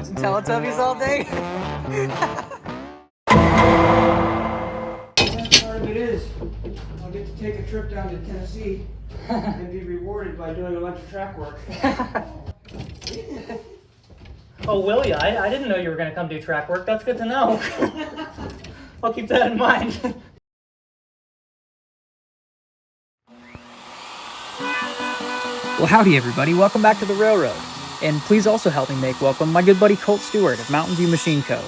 watching Teletubbies all day? The best part of it is, I'll get to take a trip down to Tennessee and be rewarded by doing a bunch of track work. Oh, will ya? I didn't know you were going to come do track work. That's good to know. I'll keep that in mind. Well, howdy everybody. Welcome back to the railroad. And please also help me make welcome my good buddy Colt Stewart of Mountainview Machine Co.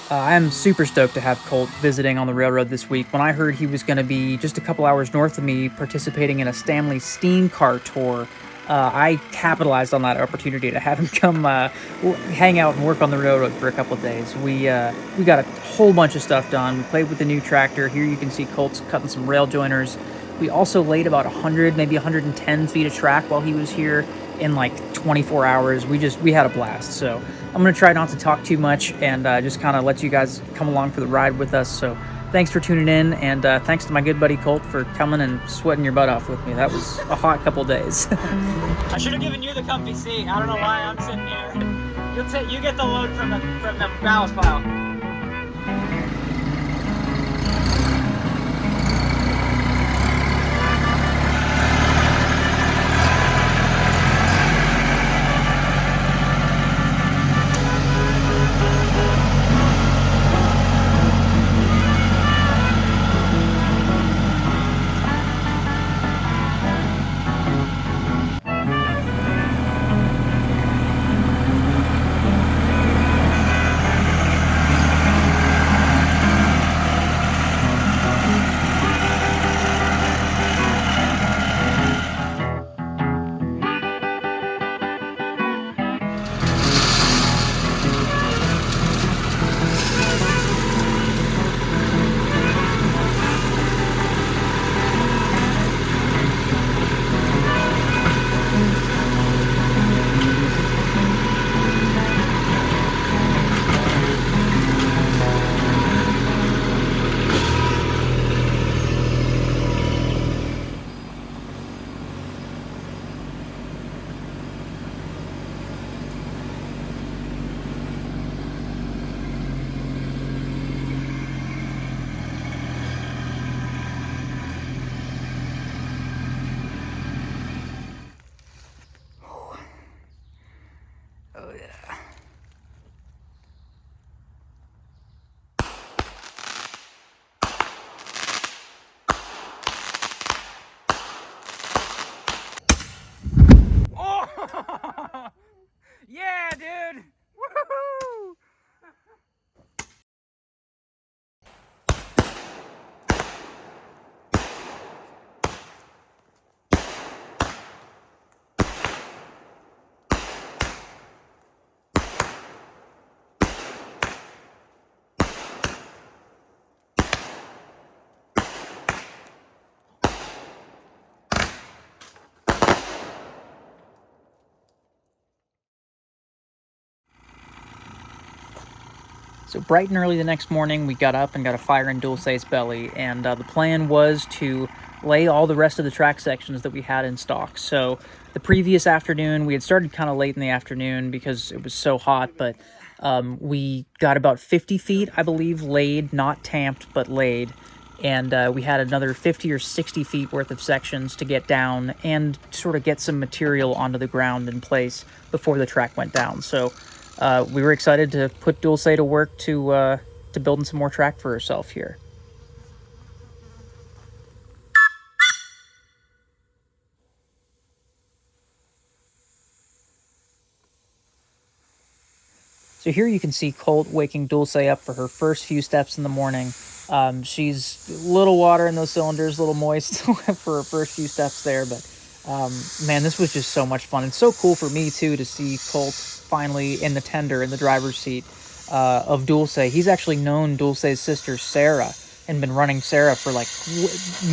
I am super stoked to have Colt visiting on the railroad this week. When I heard he was going to be just a couple hours north of me participating in a Stanley Steam Car tour, I capitalized on that opportunity to have him come hang out and work on the railroad for a couple of days. We got a whole bunch of stuff done. We played with the new tractor. Here you can see Colt's cutting some rail joiners. We also laid about 100, maybe 110 feet of track while he was here in like 24 hours. We had a blast. So I'm going to try not to talk too much and just kind of let you guys come along for the ride with us. So thanks for tuning in, and thanks to my good buddy Colt for coming and sweating your butt off with me. That was a hot couple days. I should have given you the comfy seat. I don't know why I'm sitting here. You get the load from the ballast pile. Oh yeah. Oh! Yeah, dude! Woohoo! So bright and early the next morning, we got up and got a fire in Dulce's belly, and the plan was to lay all the rest of the track sections that we had in stock. So the previous afternoon, we had started kind of late in the afternoon because it was so hot, but we got about 50 feet, I believe, laid, not tamped, but laid. And we had another 50 or 60 feet worth of sections to get down and sort of get some material onto the ground in place before the track went down. So we were excited to put Dulce to work to building some more track for herself here. So here you can see Colt waking Dulce up for her first few steps in the morning. She's a little water in those cylinders, a little moist for her first few steps there, but man, this was just so much fun. And so cool for me, too, to see Colt finally in the tender, in the driver's seat of Dulce. He's actually known Dulce's sister, Sarah, and been running Sarah for like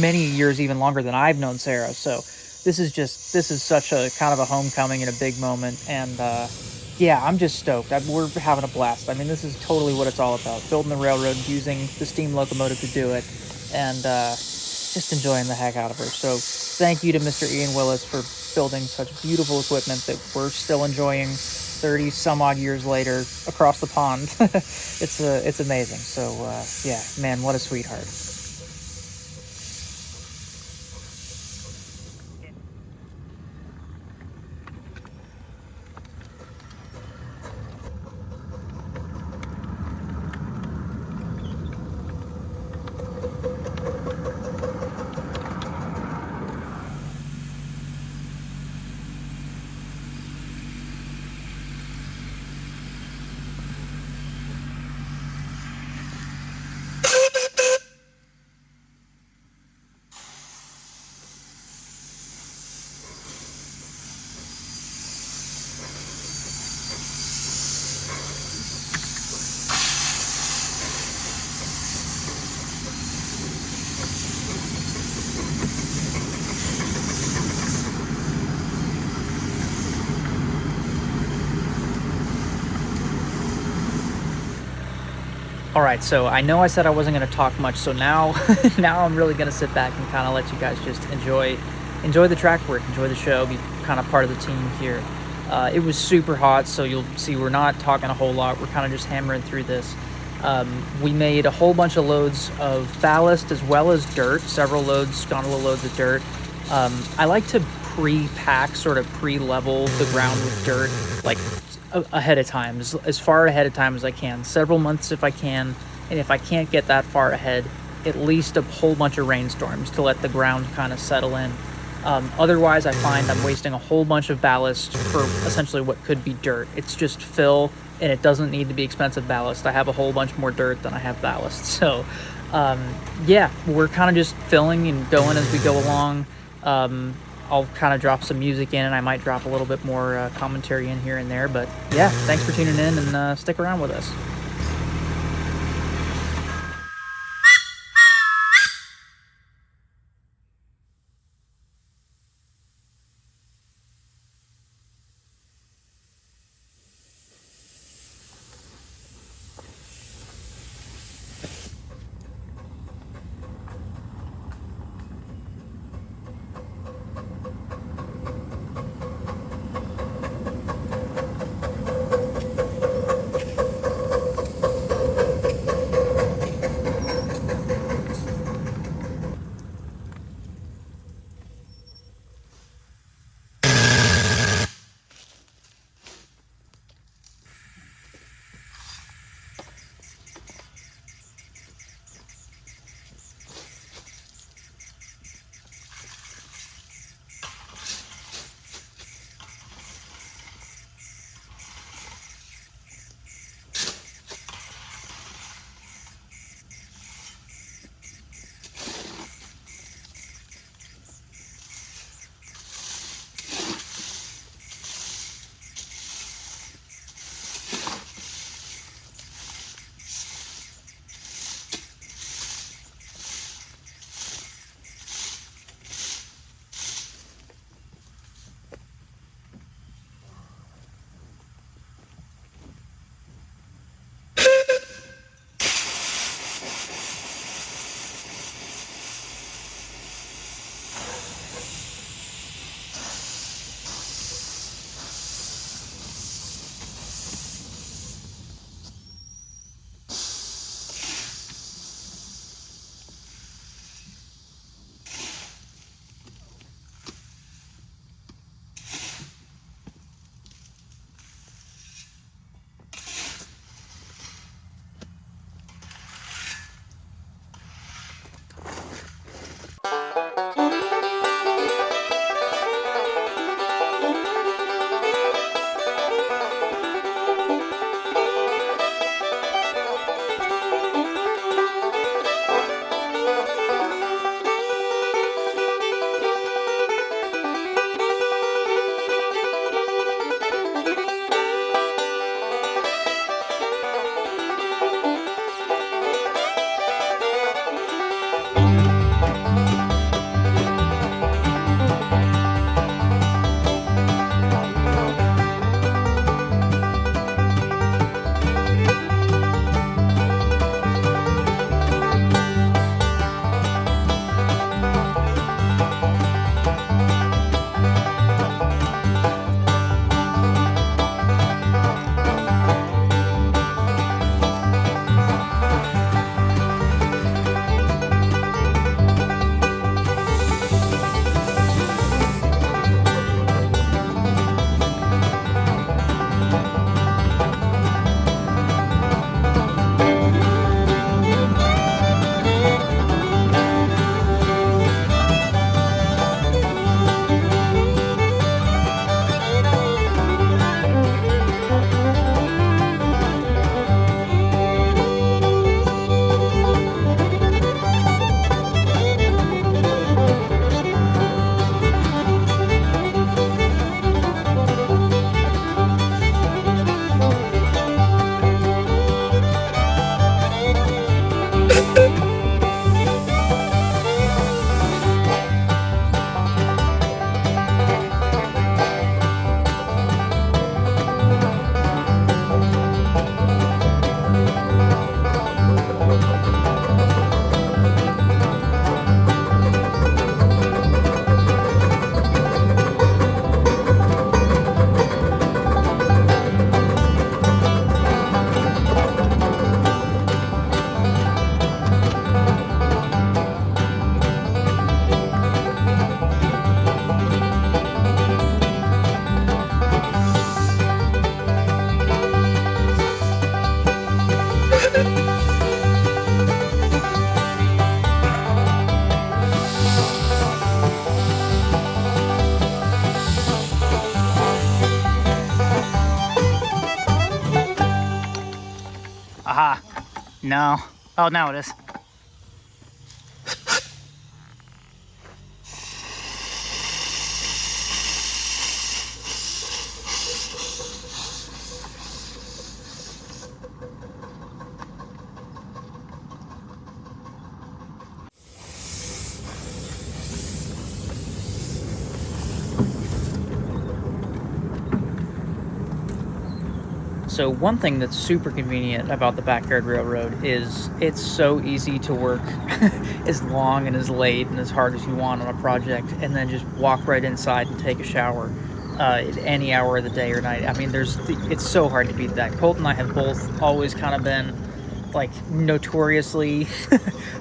many years, even longer than I've known Sarah. So this is such a kind of a homecoming and a big moment. And yeah, I'm just stoked. We're having a blast. I mean, this is totally what it's all about. Building the railroad, using the steam locomotive to do it, and just enjoying the heck out of her. So thank you to Mr. Ian Willis for building such beautiful equipment that we're still enjoying 30 some odd years later across the pond. It's amazing. So yeah, man, what a sweetheart. All right, so I know I said I wasn't going to talk much, so now now I'm really going to sit back and kind of let you guys just enjoy the track work, enjoy the show, be kind of part of the team here. It was super hot, so you'll see we're not talking a whole lot. We're kind of just hammering through this. We made a whole bunch of loads of ballast as well as dirt, several loads, gondola loads of dirt. I like to pre-pack, sort of pre-level the ground with dirt, like ahead of time, as far ahead of time as I can, several months if I can, and if I can't get that far ahead, at least a whole bunch of rainstorms to let the ground kind of settle in. Otherwise, I find I'm wasting a whole bunch of ballast for essentially what could be dirt. It's just fill, and it doesn't need to be expensive ballast. I have a whole bunch more dirt than I have ballast. So yeah, we're kind of just filling and going as we go along. I'll kind of drop some music in, and I might drop a little bit more commentary in here and there. But yeah, thanks for tuning in, and stick around with us. No. Oh, now it is. So one thing that's super convenient about the backyard railroad is it's so easy to work as long and as late and as hard as you want on a project, and then just walk right inside and take a shower at any hour of the day or night. I mean, it's so hard to beat that. Colt and I have both always kind of been like notoriously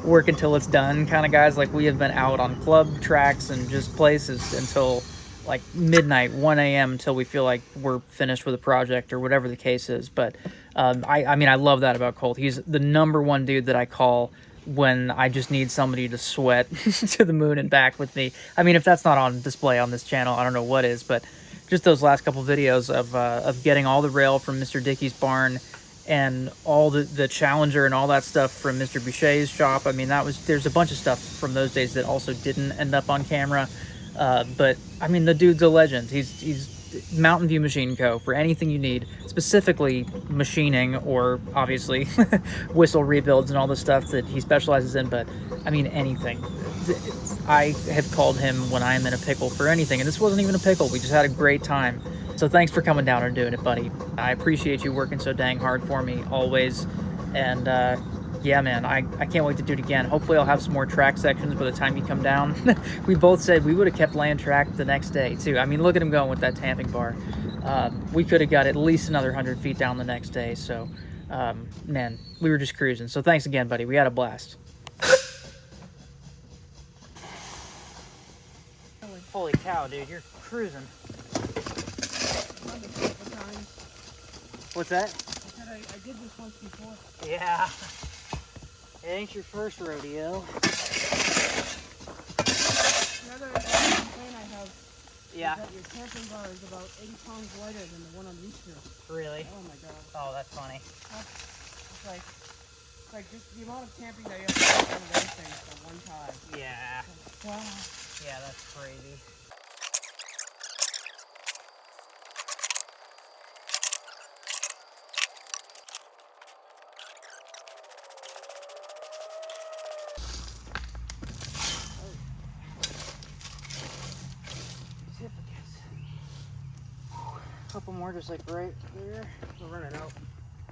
work until it's done kind of guys. Like we have been out on club tracks and just places until like midnight, 1 a.m. until we feel like we're finished with a project or whatever the case is. But I mean, I love that about Colt. He's the #1 dude that I call when I just need somebody to sweat to the moon and back with me. I mean, if that's not on display on this channel, I don't know what is. But just those last couple videos of getting all the rail from Mr. Dickey's barn and all the Challenger and all that stuff from Mr. Boucher's shop. I mean, there's a bunch of stuff from those days that also didn't end up on camera. But I mean, the dude's a legend. He's Mountainview Machine Co. for anything you need, specifically machining or obviously whistle rebuilds and all the stuff that he specializes in. But I mean, anything. I have called him when I'm in a pickle for anything, and this wasn't even a pickle. We just had a great time. So thanks for coming down and doing it, buddy. I appreciate you working so dang hard for me always. And yeah, man, I can't wait to do it again. Hopefully I'll have some more track sections by the time you come down. We both said we would have kept laying track the next day, too. I mean, look at him going with that tamping bar. We could have got at least another 100 feet down the next day. So, man, we were just cruising. So thanks again, buddy. We had a blast. Holy cow, dude, you're cruising. What's that? I did this once before. Yeah. It ain't your first rodeo. Another complaint I have Yeah. is that your camping bar is about 80 pounds lighter than the one I'm used to. Really? Oh my god. Oh, that's funny. It's like just the amount of camping that you have to do on those things for one time. Yeah. Wow. Yeah, that's crazy. Couple more just like right there. We're running out.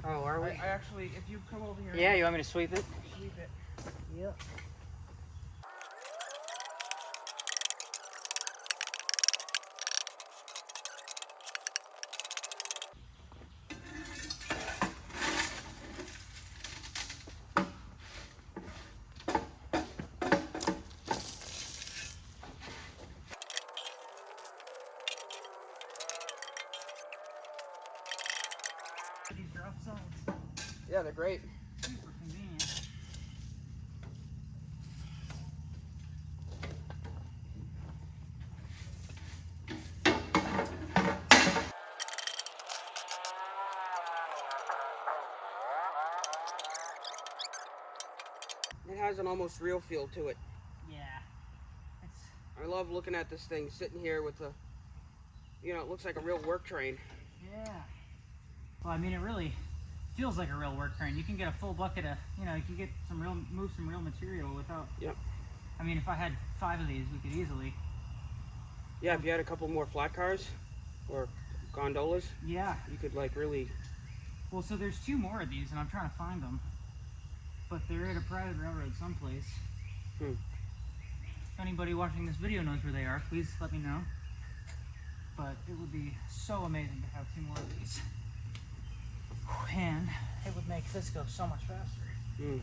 Oh, are we? I actually, if you come over here. Yeah, you want me to sweep it? Sweep it. Yep. These drop zones. Yeah, they're great. Super convenient. It has an almost real feel to it. Yeah. It's, I love looking at this thing sitting here with the, you know, it looks like a real work train. yeah. Well, I mean, it really feels like a real work train. You can get a full bucket of, you know, you can get move some real material without. Yep. I mean, if I had 5 of these, we could easily. Yeah, if you had a couple more flat cars or gondolas, Yeah. you could like really. Well, so there's 2 more of these, and I'm trying to find them. But they're at a private railroad someplace. Hmm. If anybody watching this video knows where they are, please let me know. But it would be so amazing to have 2 more of these. And it would make this go so much faster. Hmm.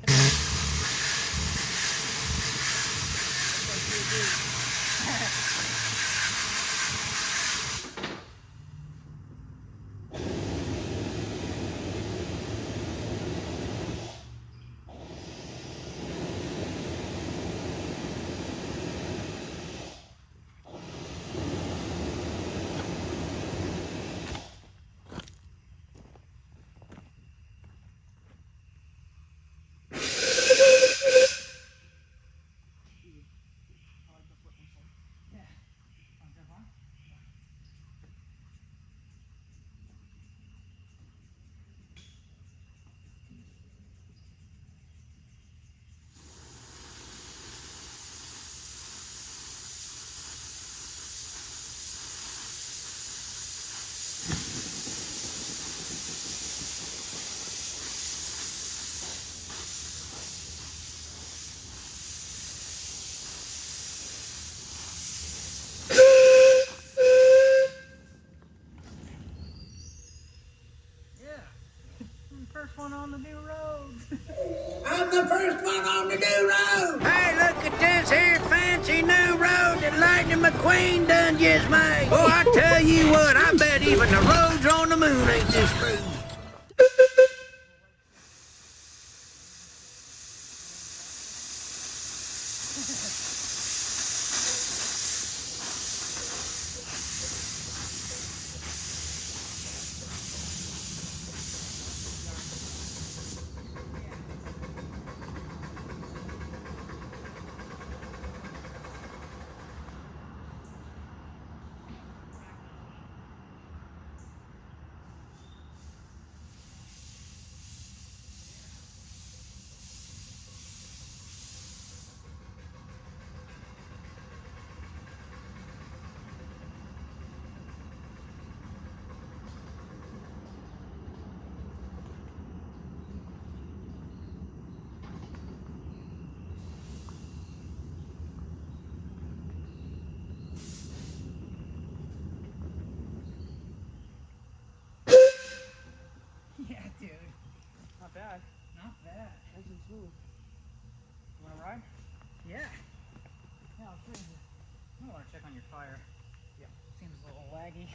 I'm the first one on the new road. Hey, look at this here fancy new road that Lightning McQueen done just made. Oh, I tell you what, I bet even the roads on the moon ain't this smooth. Yeah, dude. Not bad. Not bad. Nice and smooth. You want to ride? Yeah. Yeah, I'll bring you. I want to check on your fire. Yeah. Seems a little laggy.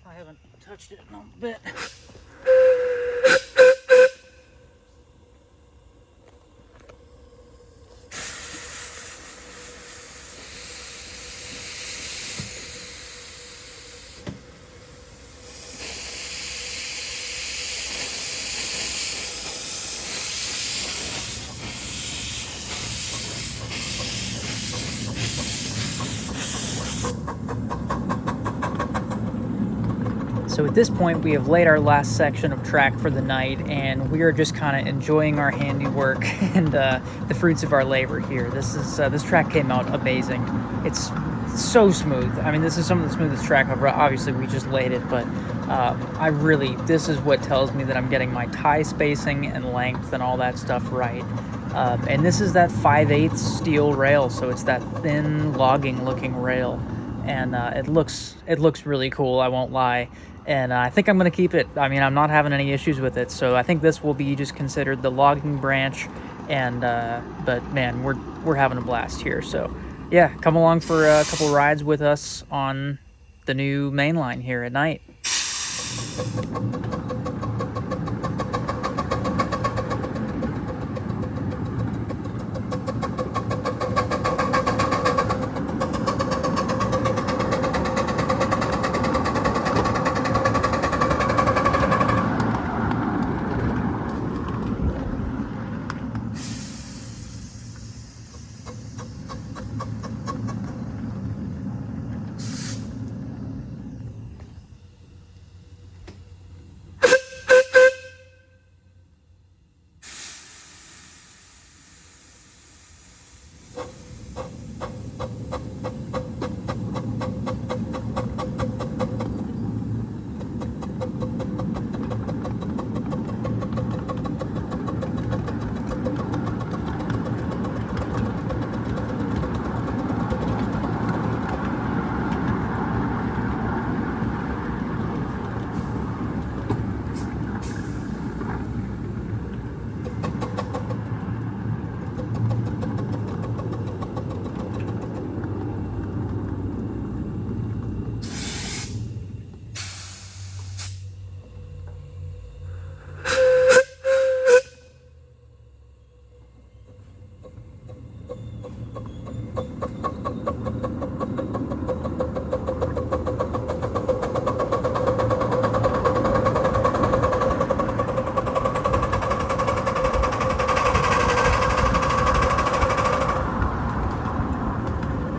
I haven't touched it in a bit. So at this point, we have laid our last section of track for the night, and we are just kind of enjoying our handiwork and the fruits of our labor here. This track came out amazing. It's so smooth. I mean, this is some of the smoothest track I've obviously we just laid it, but this is what tells me that I'm getting my tie spacing and length and all that stuff right. And this is that 5/8 steel rail, so it's that thin logging looking rail, and it looks really cool, I won't lie. And I think I'm going to keep it. I mean, I'm not having any issues with it, so I think this will be just considered the logging branch. And but man, we're having a blast here. So yeah, come along for a couple rides with us on the new main line here at night.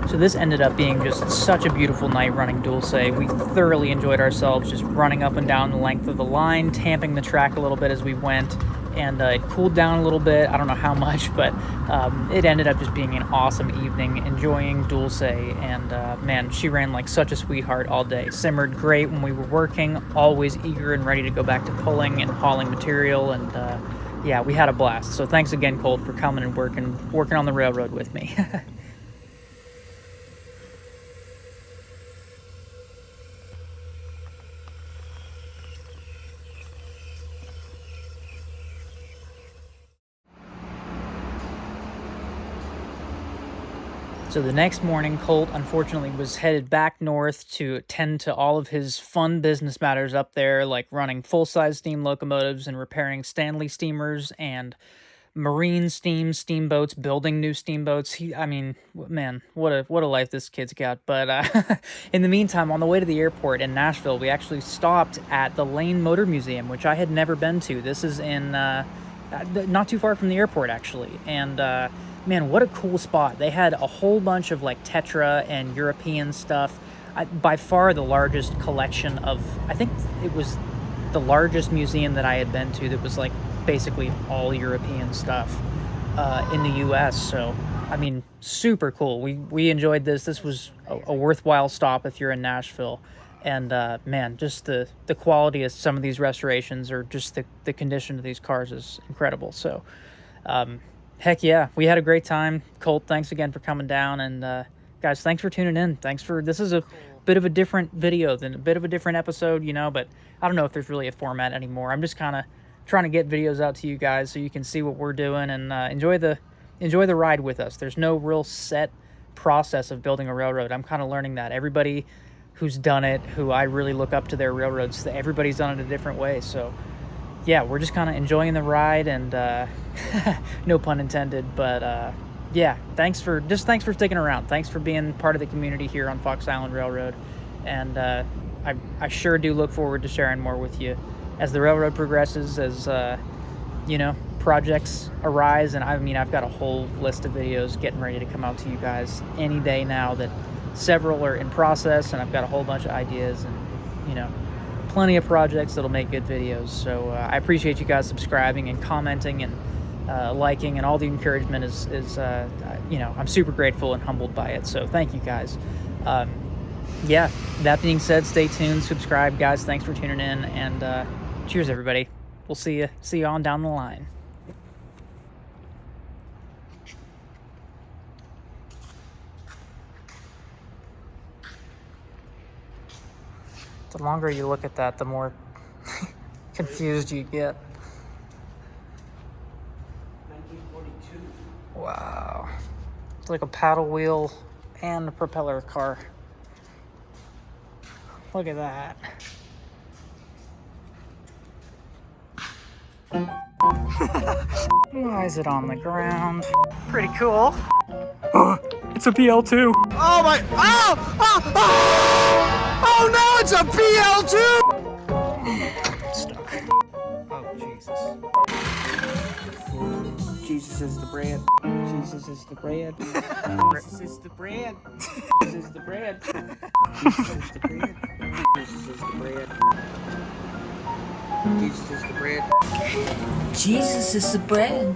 So this ended up being just such a beautiful night running Dulce. We thoroughly enjoyed ourselves just running up and down the length of the line, tamping the track a little bit as we went, and it cooled down a little bit. I don't know how much, but it ended up just being an awesome evening, enjoying Dulce, and man, she ran like such a sweetheart all day. Simmered great when we were working, always eager and ready to go back to pulling and hauling material, and yeah, we had a blast. So thanks again, Colt, for coming and working on the railroad with me. So the next morning, Colt unfortunately was headed back north to attend to all of his fun business matters up there, like running full-size steam locomotives and repairing Stanley steamers and marine steamboats, building new steamboats. I mean, man, what a life this kid's got. But in the meantime, on the way to the airport in Nashville, we actually stopped at the Lane Motor Museum, which I had never been to. This is in not too far from the airport, actually, and man, what a cool spot. They had a whole bunch of like Tetra and European stuff. By far the largest collection of, I think it was the largest museum that I had been to that was like basically all European stuff in the US. So, I mean, super cool. We enjoyed this. This was a worthwhile stop if you're in Nashville. And man, just the quality of some of these restorations, or just the condition of these cars, is incredible. So, heck yeah, we had a great time. Colt, thanks again for coming down, and guys, thanks for tuning in. This is a bit of a different video, than a bit of a different episode, you know, but I don't know if there's really a format anymore. I'm just kind of trying to get videos out to you guys so you can see what we're doing and enjoy the ride with us. There's no real set process of building a railroad. I'm kind of learning that. Everybody who's done it, who I really look up to their railroads, everybody's done it a different way. So yeah, we're just kind of enjoying the ride, and no pun intended, but yeah, thanks for sticking around. Thanks for being part of the community here on Fox Island Railroad, and I sure do look forward to sharing more with you as the railroad progresses, as you know, projects arise. And I mean, I've got a whole list of videos getting ready to come out to you guys any day now, that several are in process, and I've got a whole bunch of ideas, and you know, plenty of projects that'll make good videos. So I appreciate you guys subscribing and commenting and liking, and all the encouragement is you know, I'm super grateful and humbled by it. So thank you guys. Yeah, that being said, stay tuned, subscribe, guys. Thanks for tuning in, and cheers, everybody. We'll see you on down the line. The longer you look at that, the more confused you get. 1942. Wow. It's like a paddle wheel and a propeller car. Look at that. Why is it on the ground? Pretty cool. It's a PL2. Oh my! Oh no! It's a PL2! It's stuck. Oh Jesus. Jesus is the bread. Jesus is the bread. Jesus is the bread. Jesus is the bread. Jesus is the bread. Jesus is the bread. Jesus is the bread. Jesus is the bread.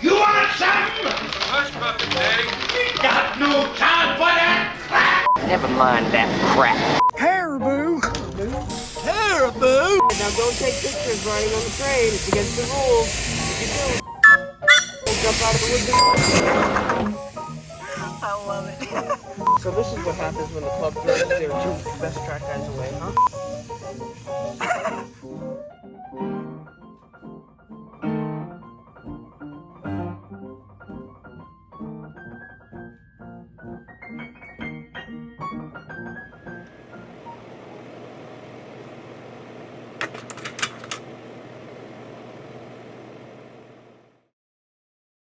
You want something? Hush, Muffin Daddy. We got no time for that crap. Never mind that crap. Caribou! Caribou! Now don't take pictures riding on the train. It's against the rules. If you do, jump out of the window. I love it. So this is what happens when the club throws their two best track guys away, huh?